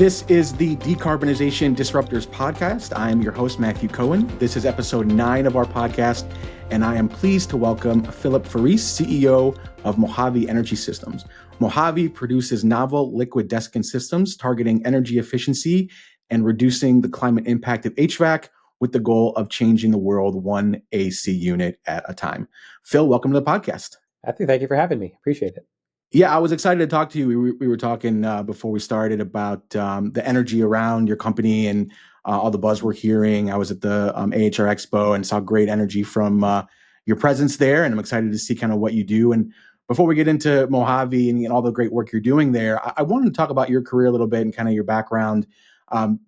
This is the Decarbonization Disruptors Podcast. I am your host, Matthew Cohen. This is episode 9 of our podcast, and I am pleased to welcome Philip Farese, CEO of Mojave Energy Systems. Mojave produces novel liquid desiccant systems targeting energy efficiency and reducing the climate impact of HVAC with the goal of changing the world one AC unit at a time. Phil, welcome to the podcast. Matthew, thank you for having me. Appreciate it. Yeah, I was excited to talk to you. We were talking before we started about the energy around your company and all the buzz we're hearing. I was at the AHR Expo and saw great energy from your presence there, and I'm excited to see kind of what you do. And before we get into Mojave and all the great work you're doing there, I wanted to talk about your career a little bit and kind of your background.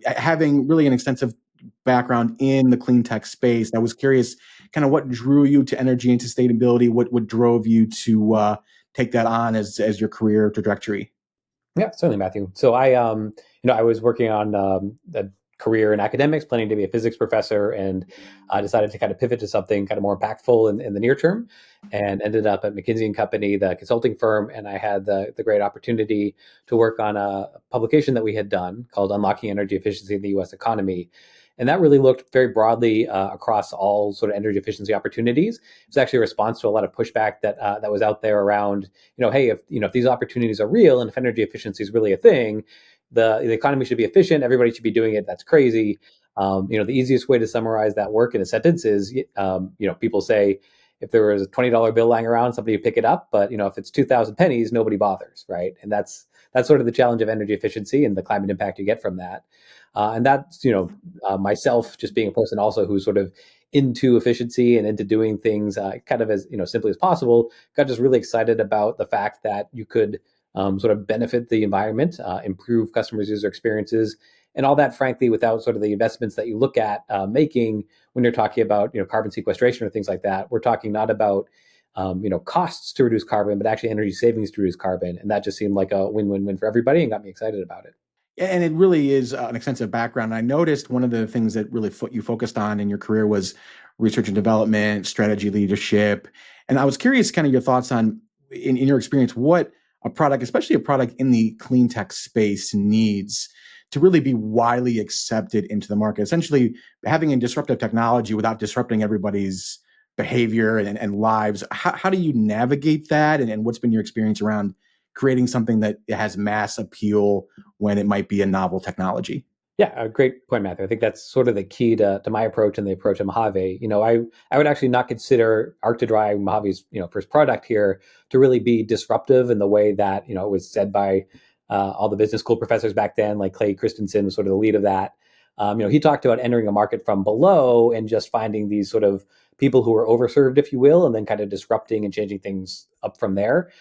Having really an extensive background in the clean tech space, I was curious kind of what drew you to energy and sustainability, what drove you to take that on as your career trajectory? Yeah, certainly, Matthew. So I was working on a career in academics, planning to be a physics professor, and I decided to kind of pivot to something kind of more impactful in the near term, and ended up at McKinsey & Company, the consulting firm, and I had the great opportunity to work on a publication that we had done called Unlocking Energy Efficiency in the U.S. Economy. And that really looked very broadly across all sort of energy efficiency opportunities. It was actually a response to a lot of pushback that was out there around, hey, if these opportunities are real and if energy efficiency is really a thing, the economy should be efficient. Everybody should be doing it. That's crazy. The easiest way to summarize that work in a sentence is, people say, if there was a $20 bill lying around, somebody would pick it up. But if it's 2,000 pennies, nobody bothers, right? And that's sort of the challenge of energy efficiency and the climate impact you get from that. And that's, myself just being a person also who's sort of into efficiency and into doing things kind of as, simply as possible, got just really excited about the fact that you could sort of benefit the environment, improve customers' user experiences, and all that, frankly, without sort of the investments that you look at making when you're talking about, carbon sequestration or things like that. We're talking not about costs to reduce carbon, but actually energy savings to reduce carbon. And that just seemed like a win-win-win for everybody and got me excited about it. And it really is an extensive background. I noticed one of the things that really you focused on in your career was research and development, strategy leadership. And I was curious kind of your thoughts on, in your experience, what a product, especially a product in the clean tech space, needs to really be widely accepted into the market. Essentially, having a disruptive technology without disrupting everybody's behavior and lives. How do you navigate that? And what's been your experience around creating something that has mass appeal when it might be a novel technology? Yeah, a great point, Matthew. I think that's sort of the key to my approach and the approach of Mojave. I would actually not consider Arc2Dry, Mojave's first product here, to really be disruptive in the way that it was said by all the business school professors back then, like Clay Christensen was sort of the lead of that. He talked about entering a market from below and just finding these sort of people who are overserved, if you will, and then kind of disrupting and changing things up from there.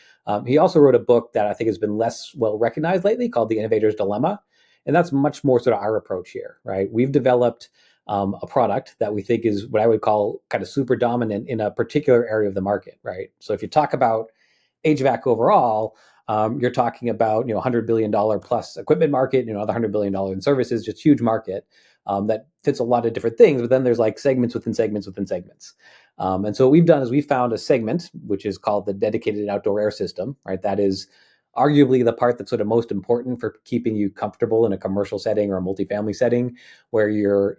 He also wrote a book that I think has been less well recognized lately called The Innovator's Dilemma. And that's much more sort of our approach here, right? We've developed a product that we think is what I would call kind of super dominant in a particular area of the market, right? So if you talk about HVAC overall, you're talking about $100 billion plus equipment market, other $100 billion in services, just huge market that fits a lot of different things. But then there's like segments within segments within segments. And so what we've done is we found a segment which is called the dedicated outdoor air system, right? That is arguably the part that's sort of most important for keeping you comfortable in a commercial setting or a multifamily setting where you're,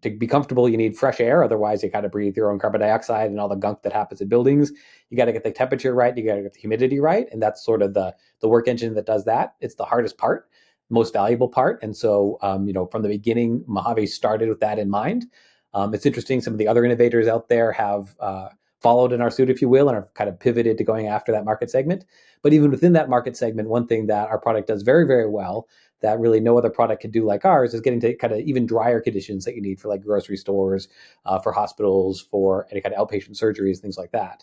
to be comfortable, you need fresh air. Otherwise, you got to breathe your own carbon dioxide and all the gunk that happens in buildings. You got to get the temperature right. You got to get the humidity right. And that's sort of the work engine that does that. It's the hardest part, most valuable part. And so, from the beginning, Mojave started with that in mind. It's interesting. Some of the other innovators out there have followed in our suit, if you will, and are kind of pivoted to going after that market segment. But even within that market segment, one thing that our product does very, very well that really no other product can do like ours is getting to kind of even drier conditions that you need for like grocery stores, for hospitals, for any kind of outpatient surgeries, things like that.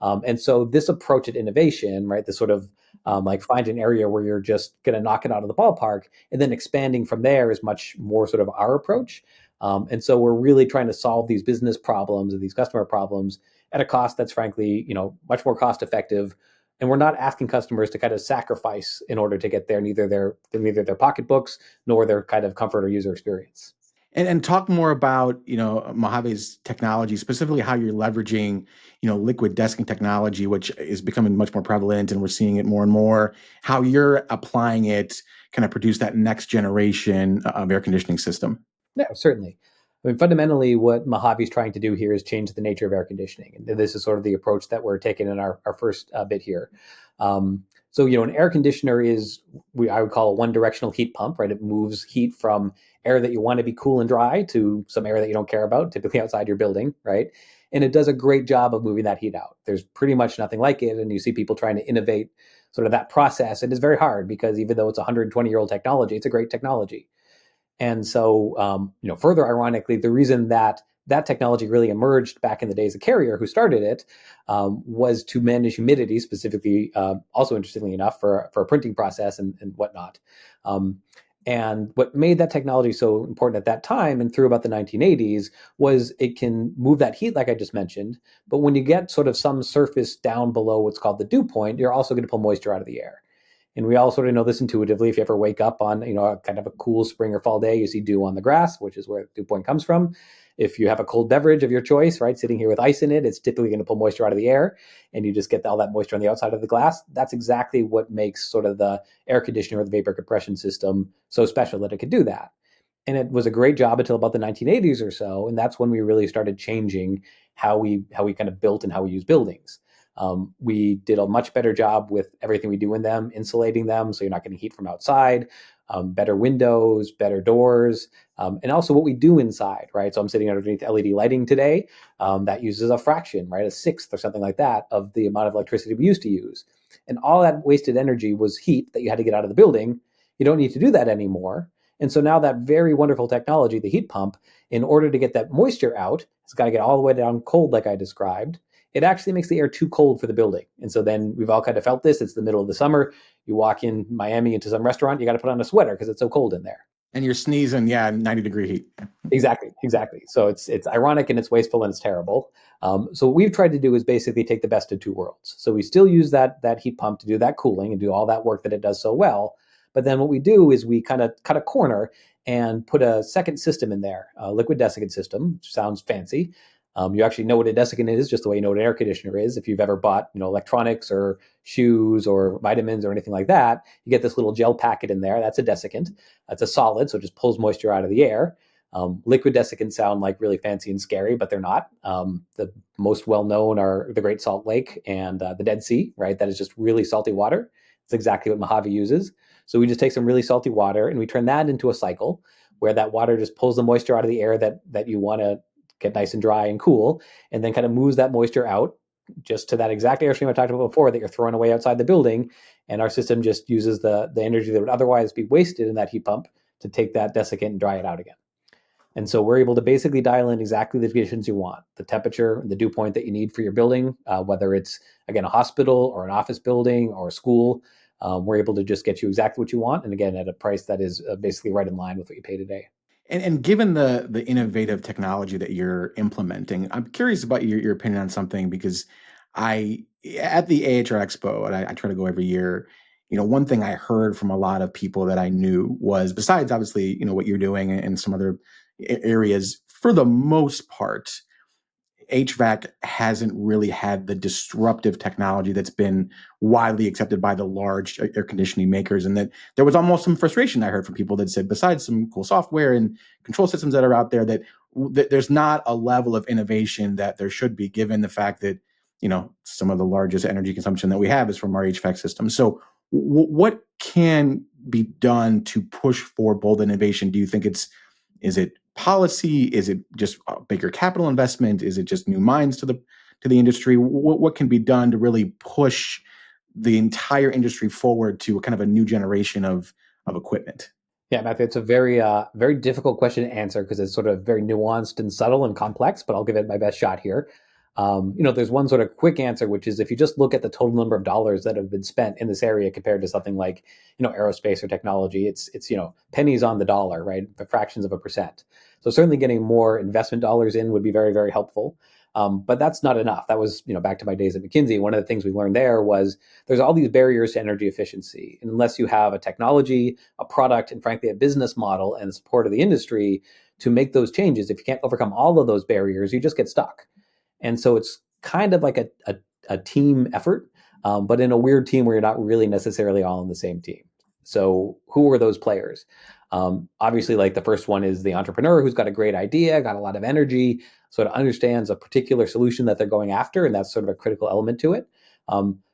And so this approach at innovation, right, this sort of like find an area where you're just going to knock it out of the ballpark and then expanding from there is much more sort of our approach. And so we're really trying to solve these business problems and these customer problems at a cost that's frankly, much more cost effective. And we're not asking customers to kind of sacrifice in order to get there, neither their pocketbooks nor their kind of comfort or user experience. And talk more about, Mojave's technology, specifically how you're leveraging, liquid desiccant technology, which is becoming much more prevalent and we're seeing it more and more, how you're applying it kind of produce that next generation of air conditioning system. Yeah, certainly. I mean, fundamentally, what Mojave is trying to do here is change the nature of air conditioning. And this is sort of the approach that we're taking in our first bit here. An air conditioner is, I would call a one directional heat pump, right? It moves heat from air that you want to be cool and dry to some air that you don't care about, typically outside your building, right? And it does a great job of moving that heat out. There's pretty much nothing like it. And you see people trying to innovate sort of that process. And it's very hard because even though it's a 120-year-old technology, it's a great technology. And so, further ironically, the reason that technology really emerged back in the days of Carrier, who started it, was to manage humidity, specifically, also interestingly enough, for a printing process and whatnot. And what made that technology so important at that time and through about the 1980s was it can move that heat, like I just mentioned. But when you get sort of some surface down below what's called the dew point, you're also going to pull moisture out of the air. And we all sort of know this intuitively. If you ever wake up on, a kind of a cool spring or fall day, you see dew on the grass, which is where dew point comes from. If you have a cold beverage of your choice, right, sitting here with ice in it, it's typically going to pull moisture out of the air, and you just get all that moisture on the outside of the glass. That's exactly what makes sort of the air conditioner or the vapor compression system so special that it could do that. And it was a great job until about the 1980s or so, and that's when we really started changing how we kind of built and how we use buildings. We did a much better job with everything we do in them, insulating them so you're not getting heat from outside, better windows, better doors, and also what we do inside, right? So I'm sitting underneath LED lighting today that uses a fraction, right? A sixth or something like that of the amount of electricity we used to use. And all that wasted energy was heat that you had to get out of the building. You don't need to do that anymore. And so now that very wonderful technology, the heat pump, in order to get that moisture out, it's got to get all the way down cold like I described. It actually makes the air too cold for the building. And so then we've all kind of felt this. It's the middle of the summer. You walk in Miami into some restaurant, you got to put on a sweater because it's so cold in there. And you're sneezing, 90-degree heat. Exactly. So it's ironic and it's wasteful and it's terrible. So what we've tried to do is basically take the best of two worlds. So we still use that heat pump to do that cooling and do all that work that it does so well. But then what we do is we kind of cut a corner and put a second system in there, a liquid desiccant system, which sounds fancy. You actually know what a desiccant is, just the way you know what an air conditioner is. If you've ever bought, electronics or shoes or vitamins or anything like that, you get this little gel packet in there. That's a desiccant. That's a solid, so it just pulls moisture out of the air. Liquid desiccants sound like really fancy and scary, but they're not. The most well-known are the Great Salt Lake and the Dead Sea, right? That is just really salty water. It's exactly what Mojave uses. So we just take some really salty water and we turn that into a cycle where that water just pulls the moisture out of the air that you want to get nice and dry and cool, and then kind of moves that moisture out just to that exact airstream I talked about before that you're throwing away outside the building. And our system just uses the energy that would otherwise be wasted in that heat pump to take that desiccant and dry it out again. And so we're able to basically dial in exactly the conditions you want, the temperature, the dew point that you need for your building, whether it's, again, a hospital or an office building or a school. We're able to just get you exactly what you want. And again, at a price that is basically right in line with what you pay today. And given the innovative technology that you're implementing, I'm curious about your opinion on something because at the AHR Expo, and I try to go every year, one thing I heard from a lot of people that I knew was, besides obviously, what you're doing and some other areas, for the most part, HVAC hasn't really had the disruptive technology that's been widely accepted by the large air conditioning makers. And that there was almost some frustration I heard from people that said, besides some cool software and control systems that are out there, that there's not a level of innovation that there should be, given the fact that, some of the largest energy consumption that we have is from our HVAC system. So what can be done to push for bold innovation? Do you think is it policy? Is it just a bigger capital investment? Is it just new minds to the industry? What can be done to really push the entire industry forward to kind of a new generation of equipment? Yeah, Matthew, it's a very difficult question to answer because it's sort of very nuanced and subtle and complex, but I'll give it my best shot here. There's one sort of quick answer, which is if you just look at the total number of dollars that have been spent in this area compared to something like, aerospace or technology, it's pennies on the dollar, right? The fractions of a percent. So certainly getting more investment dollars in would be very, very helpful. But that's not enough. That was, back to my days at McKinsey. One of the things we learned there was there's all these barriers to energy efficiency. And unless you have a technology, a product, and frankly, a business model and support of the industry to make those changes, if you can't overcome all of those barriers, you just get stuck. And so it's kind of like a team effort, but in a weird team where you're not really necessarily all on the same team. So who are those players? Obviously, like the first one is the entrepreneur who's got a great idea, got a lot of energy, sort of understands a particular solution that they're going after, and that's sort of a critical element to it.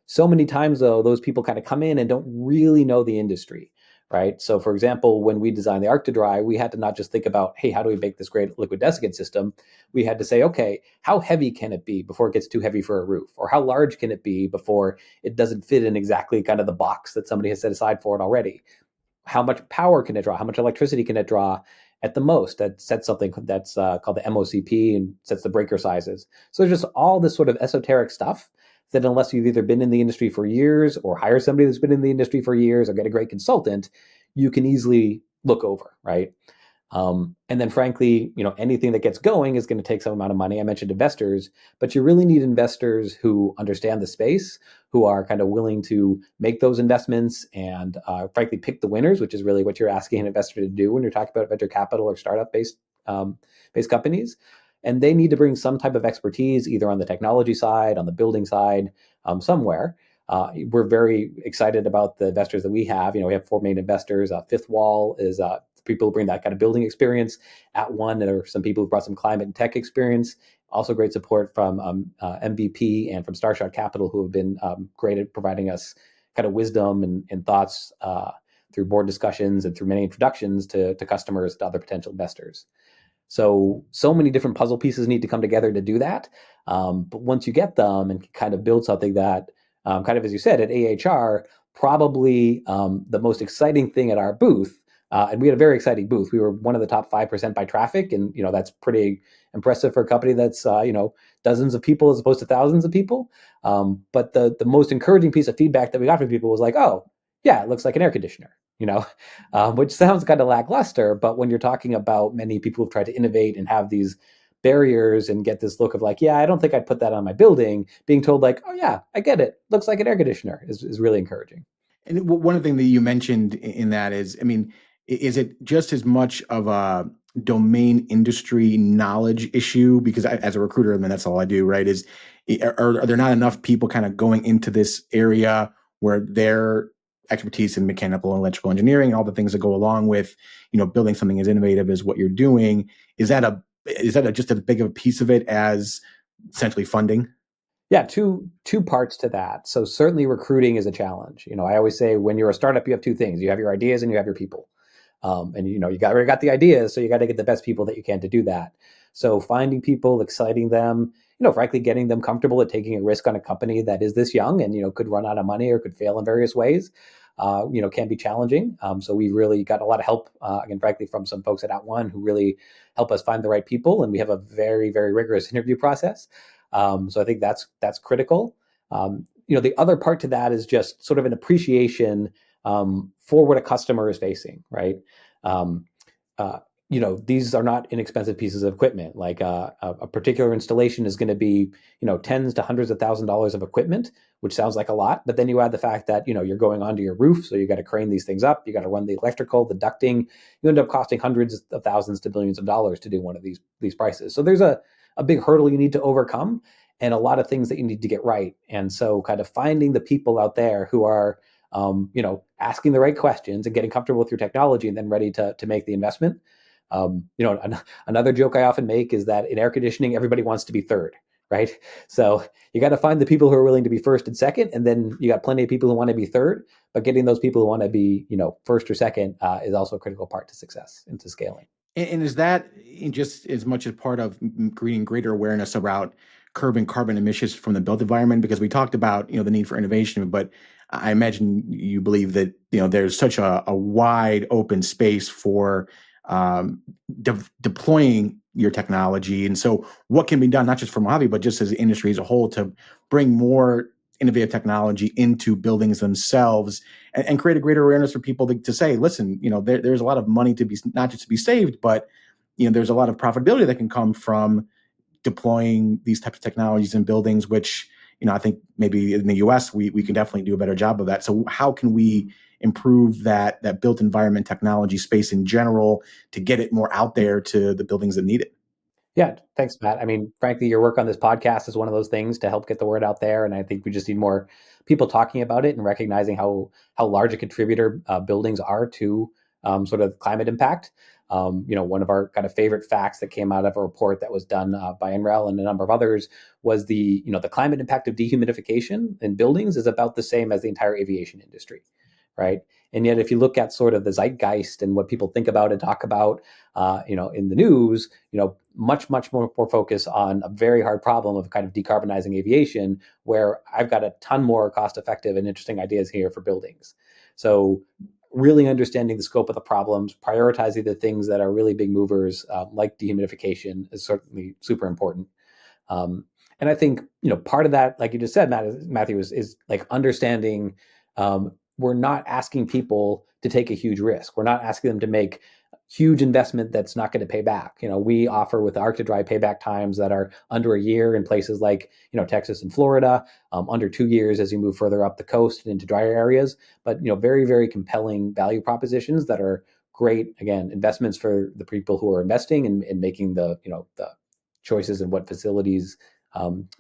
So many times, though, those people kind of come in and don't really know the industry, right? So, for example, when we designed the Arc2Dry, we had to not just think about, hey, how do we make this great liquid desiccant system? We had to say, okay, how heavy can it be before it gets too heavy for a roof? Or how large can it be before it doesn't fit in exactly kind of the box that somebody has set aside for it already? How much power can it draw? How much electricity can it draw at the most? That sets something that's called the MOCP and sets the breaker sizes. So there's just all this sort of esoteric stuff that unless you've either been in the industry for years or hire somebody that's been in the industry for years or get a great consultant, you can easily look over, right? And then frankly, anything that gets going is going to take some amount of money. I mentioned investors, but you really need investors who understand the space, who are kind of willing to make those investments and frankly pick the winners, which is really what you're asking an investor to do when you're talking about venture capital or startup based companies. And they need to bring some type of expertise, either on the technology side, on the building side, somewhere. We're very excited about the investors that we have. We have 4 main investors. Fifth Wall is people who bring that kind of building experience. At One, there are some people who brought some climate and tech experience. Also great support from MVP and from Starshot Capital, who have been great at providing us kind of wisdom and thoughts through board discussions and through many introductions to customers, to other potential investors. So many different puzzle pieces need to come together to do that. But once you get them and kind of build something that, kind of as you said, at AHR, probably the most exciting thing at our booth, and we had a very exciting booth. We were one of the top 5% by traffic, and that's pretty impressive for a company that's dozens of people as opposed to thousands of people. But the most encouraging piece of feedback that we got from people was like, "Oh, yeah, it looks like an air conditioner," which sounds kind of lackluster. But when you're talking about many people who've tried to innovate and have these barriers and get this look of like, yeah, I don't think I'd put that on my building, being told like, oh yeah, I get it, looks like an air conditioner is really encouraging. And one thing that you mentioned in that is, I mean, is it just as much of a domain industry knowledge issue? Because as a recruiter, I mean, that's all I do, right? Are there not enough people kind of going into this area where their expertise in mechanical and electrical engineering and all the things that go along with, building something as innovative as what you're doing, is that just as big of a piece of it as essentially funding? Yeah, two parts to that. So certainly recruiting is a challenge. I always say when you're a startup, you have two things: you have your ideas and you have your people. And you already got the ideas, so you got to get the best people that you can to do that. So finding people, exciting them, frankly, getting them comfortable at taking a risk on a company that is this young and could run out of money or could fail in various ways. Can be challenging. So we really got a lot of help, again, frankly, from some folks at One who really help us find the right people, and we have a very, very rigorous interview process. So I think that's critical. The other part to that is just sort of an appreciation for what a customer is facing, right? These are not inexpensive pieces of equipment. Like a particular installation is going to be, tens to hundreds of $1,000s of equipment, which sounds like a lot. But then you add the fact that, you're going onto your roof, so you got to crane these things up. You got to run the electrical, the ducting. You end up costing hundreds of thousands to billions of dollars to do one of these prices. So there's a big hurdle you need to overcome and a lot of things that you need to get right. And so kind of finding the people out there who are, asking the right questions and getting comfortable with your technology and then ready to make the investment. Another joke I often make is that in air conditioning, everybody wants to be third, right? So you got to find the people who are willing to be first and second, and then you got plenty of people who want to be third, but getting those people who want to be, first or second is also a critical part to success and to scaling. And is that just as much as part of creating greater awareness about curbing carbon emissions from the built environment? Because we talked about, the need for innovation, but I imagine you believe that, there's such a wide open space for deploying your technology. And so what can be done, not just for Mojave, but just as the industry as a whole, to bring more innovative technology into buildings themselves and create a greater awareness for people to say, listen, there's a lot of money to be, not just to be saved, but, there's a lot of profitability that can come from deploying these types of technologies in buildings, which, I think maybe in the US, we can definitely do a better job of that. So how can we improve that built environment technology space in general to get it more out there to the buildings that need it? Yeah, thanks, Matt. I mean, frankly, your work on this podcast is one of those things to help get the word out there, and I think we just need more people talking about it and recognizing how large a contributor buildings are to sort of climate impact. One of our kind of favorite facts that came out of a report that was done by NREL and a number of others was the climate impact of dehumidification in buildings is about the same as the entire aviation industry, right? And yet, if you look at sort of the zeitgeist and what people think about and talk about, in the news, much more focus on a very hard problem of kind of decarbonizing aviation, where I've got a ton more cost-effective and interesting ideas here for buildings. So really understanding the scope of the problems, prioritizing the things that are really big movers, like dehumidification, is certainly super important. And I think, part of that, like you just said, Matthew, is like understanding we're not asking people to take a huge risk. We're not asking them to make huge investment that's not going to pay back. We offer with the Arc-to-Dry payback times that are under a year in places like, Texas and Florida, under 2 years as you move further up the coast and into drier areas. But, very, very compelling value propositions that are great, again, investments for the people who are investing and making the choices in what facilities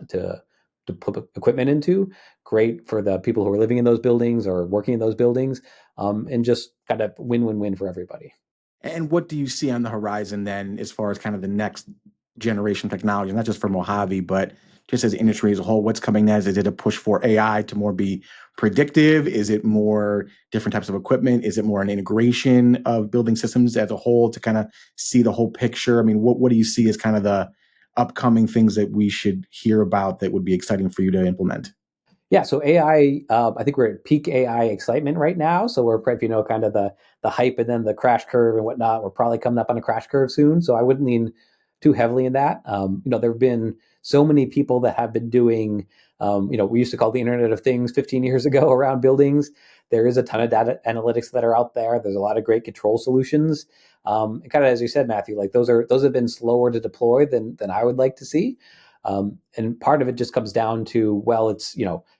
to put equipment into. Great for the people who are living in those buildings or working in those buildings, and just kind of win-win-win for everybody. And what do you see on the horizon then, as far as kind of the next generation technology, not just for Mojave, but just as industry as a whole? What's coming next? Is it a push for AI to more be predictive? Is it more different types of equipment? Is it more an integration of building systems as a whole to kind of see the whole picture? I mean, what do you see as kind of the upcoming things that we should hear about that would be exciting for you to implement? Yeah, so AI, I think we're at peak AI excitement right now. So we're, kind of the hype and then the crash curve and whatnot. We're probably coming up on a crash curve soon. So I wouldn't lean too heavily in that. There have been so many people that have been doing, we used to call the Internet of Things 15 years ago around buildings. There is a ton of data analytics that are out there. There's a lot of great control solutions. And kind of as you said, Matthew, like those have been slower to deploy than I would like to see. And part of it just comes down to, well,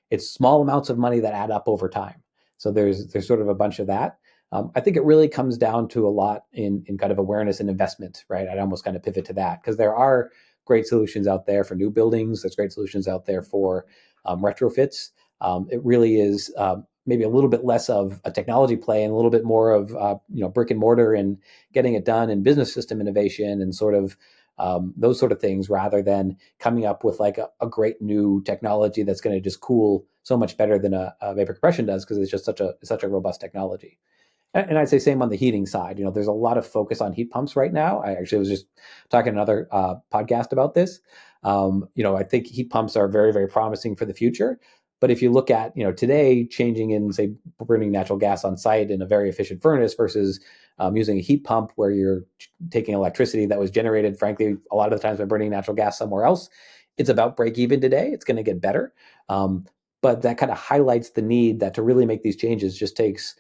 it's small amounts of money that add up over time. So there's sort of a bunch of that. I think it really comes down to a lot in kind of awareness and investment, right? I'd almost kind of pivot to that because there are great solutions out there for new buildings. There's great solutions out there for retrofits. It really is maybe a little bit less of a technology play and a little bit more of brick and mortar and getting it done and business system innovation and sort of those sort of things, rather than coming up with like a great new technology that's going to just cool so much better than a vapor compression does, because it's just such a robust technology. And I'd say same on the heating side. There's a lot of focus on heat pumps right now. I actually was just talking to another podcast about this. I think heat pumps are very, very promising for the future. But if you look at, today, changing in, say, burning natural gas on site in a very efficient furnace versus using a heat pump where you're taking electricity that was generated, frankly, a lot of the times by burning natural gas somewhere else, it's about break even today. It's going to get better. But that kind of highlights the need that to really make these changes just takes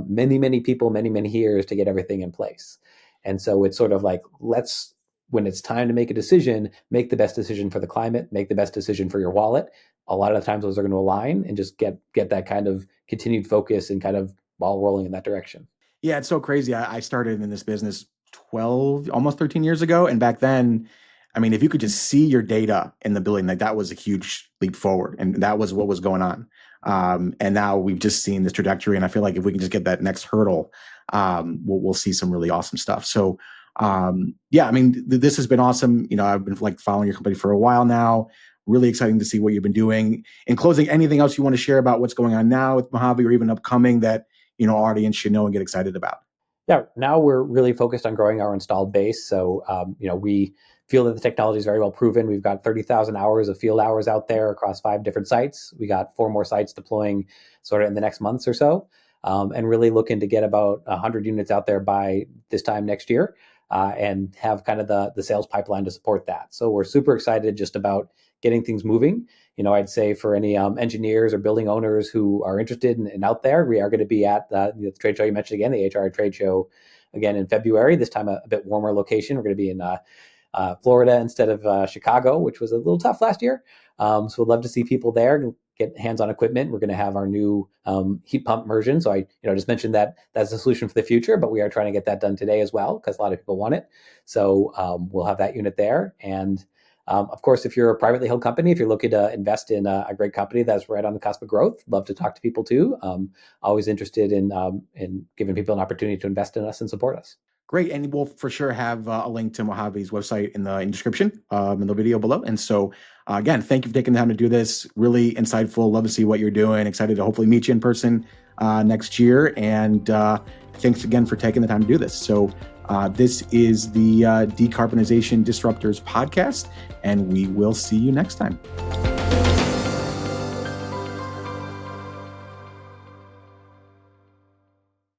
many, many people, many, many years to get everything in place. And so it's sort of like, when it's time to make a decision, make the best decision for the climate, make the best decision for your wallet. A lot of the times those are going to align and just get that kind of continued focus and kind of ball rolling in that direction. Yeah, it's so crazy. I started in this business 12, almost 13 years ago. And back then, I mean, if you could just see your data in the building, like that was a huge leap forward. And that was what was going on. And now we've just seen this trajectory. And I feel like if we can just get that next hurdle, we'll see some really awesome stuff. So, yeah, I mean, this has been awesome. I've been like following your company for a while now. Really exciting to see what you've been doing. In closing, anything else you want to share about what's going on now with Mojave or even upcoming that, our audience should know and get excited about? Yeah, now we're really focused on growing our installed base. So, we feel that the technology is very well proven. We've got 30,000 hours of field hours out there across 5 different sites. We got 4 more sites deploying sort of in the next months or so, and really looking to get about 100 units out there by this time next year, and have kind of the sales pipeline to support that. So we're super excited just about getting things moving. I'd say for any engineers or building owners who are interested and out there, we are going to be at the trade show you mentioned again, the HR trade show again in February, this time a bit warmer location. We're going to be in Florida instead of Chicago, which was a little tough last year. So we'd love to see people there get hands-on equipment. We're going to have our new heat pump version. So I just mentioned that that's a solution for the future, but we are trying to get that done today as well because a lot of people want it. So we'll have that unit there. And of course, if you're a privately held company, if you're looking to invest in a great company that's right on the cusp of growth, love to talk to people too. Always interested in giving people an opportunity to invest in us and support us. Great. And we'll for sure have a link to Mojave's website in the description in the video below. And so, again, thank you for taking the time to do this. Really insightful. Love to see what you're doing. Excited to hopefully meet you in person next year. And thanks again for taking the time to do this. So this is the Decarbonization Disruptors Podcast, and we will see you next time.